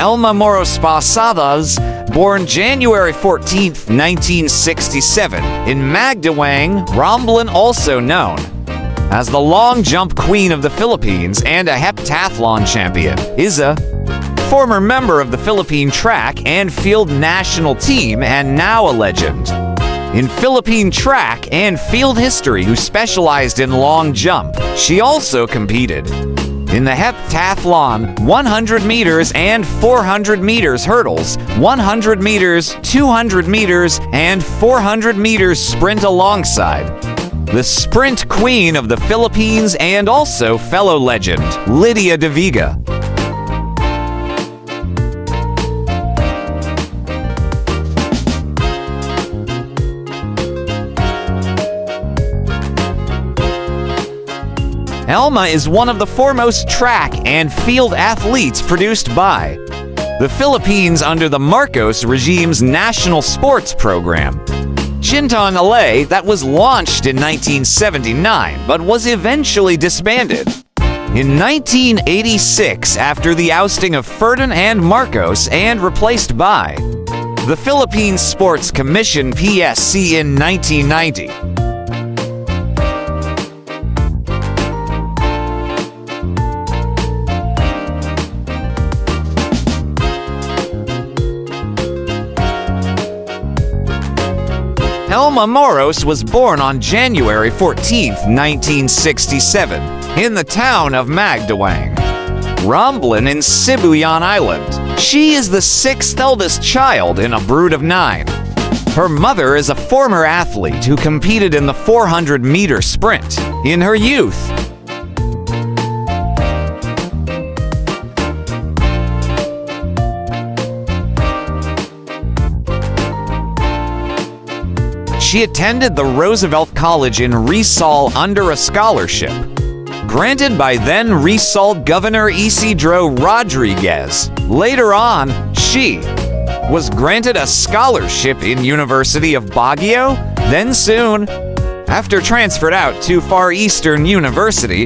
Elma Muros, born January 14, 1967, in Magdiwang, Romblon, also known as the long jump queen of the Philippines and a heptathlon champion, is a former member of the Philippine track and field national team and now a legend in Philippine track and field history who specialized in long jump. She also competed in the heptathlon, 100 meters and 400 meters hurdles, 100 meters, 200 meters, and 400 meters sprint alongside the sprint queen of the Philippines and also fellow legend, Lydia De Viga. Elma is one of the foremost track and field athletes produced by the Philippines under the Marcos regime's national sports program, Chinton Alay, that was launched in 1979 but was eventually disbanded in 1986 after the ousting of Ferdinand Marcos and replaced by the Philippine Sports Commission PSC in 1990. Elma Muros was born on January 14, 1967, in the town of Magdiwang, Romblon in Sibuyan Island. She is the sixth eldest child in a brood of 9. Her mother is a former athlete who competed in the 400-meter sprint in her youth. She attended the Roosevelt College in Rizal under a scholarship granted by then Rizal Governor Isidro Rodriguez. Later on, she was granted a scholarship in University of Baguio, then soon after transferred out to Far Eastern University.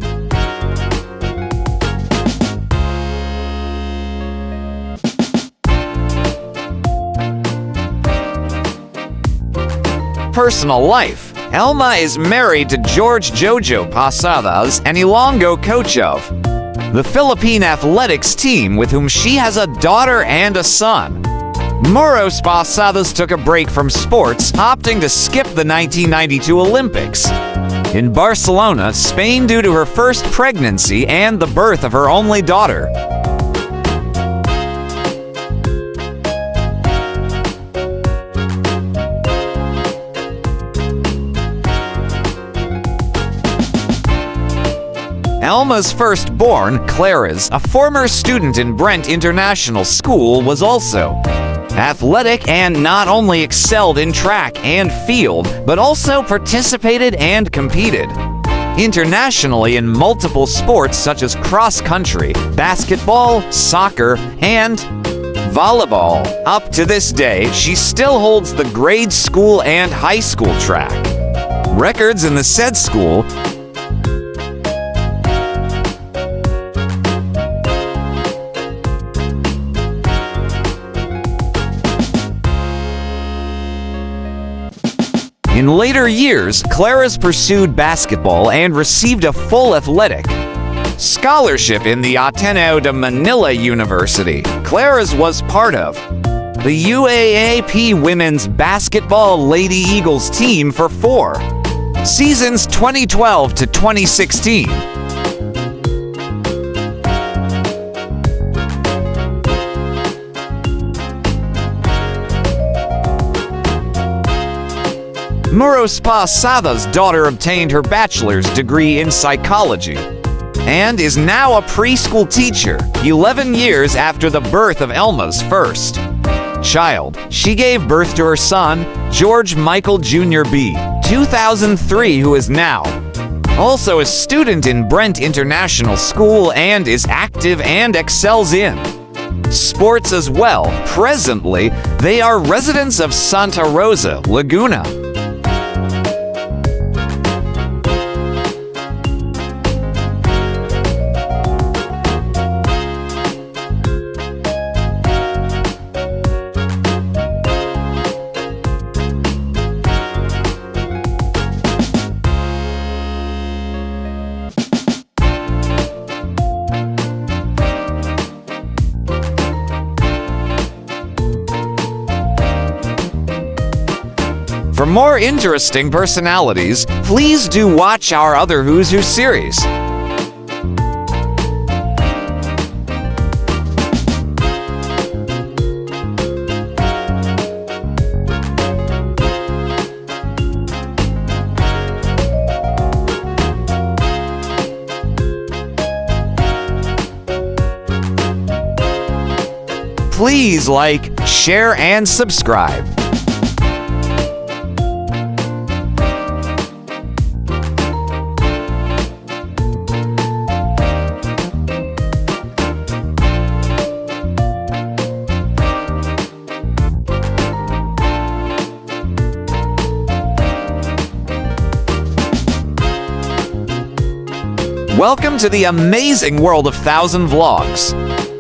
Personal life. Elma is married to George Jojo Posadas and Ilonggo coach of the Philippine athletics team with whom she has a daughter and a son. Muros Posadas took a break from sports, opting to skip the 1992 Olympics in Barcelona, Spain due to her first pregnancy and the birth of her only daughter. Elma's firstborn, Clara's, a former student in Brent International School, was also athletic and not only excelled in track and field, but also participated and competed internationally in multiple sports such as cross-country, basketball, soccer, and volleyball. Up to this day, she still holds the grade school and high school track records in the said school. In later years, Clara's pursued basketball and received a full athletic scholarship in the Ateneo de Manila University. Clara's was part of the UAAP Women's Basketball Lady Eagles team for 4 seasons 2012 to 2016. Muros Posadas' daughter obtained her bachelor's degree in psychology and is now a preschool teacher 11 years after the birth of Elma's first child. She gave birth to her son, George Michael Jr. B. 2003, who is now also a student in Brent International School and is active and excels in sports as well. Presently, they are residents of Santa Rosa, Laguna. For more interesting personalities, please do watch our other Who's Who series. Please like, share, and subscribe. Welcome to the amazing world of 1000 Vlogs.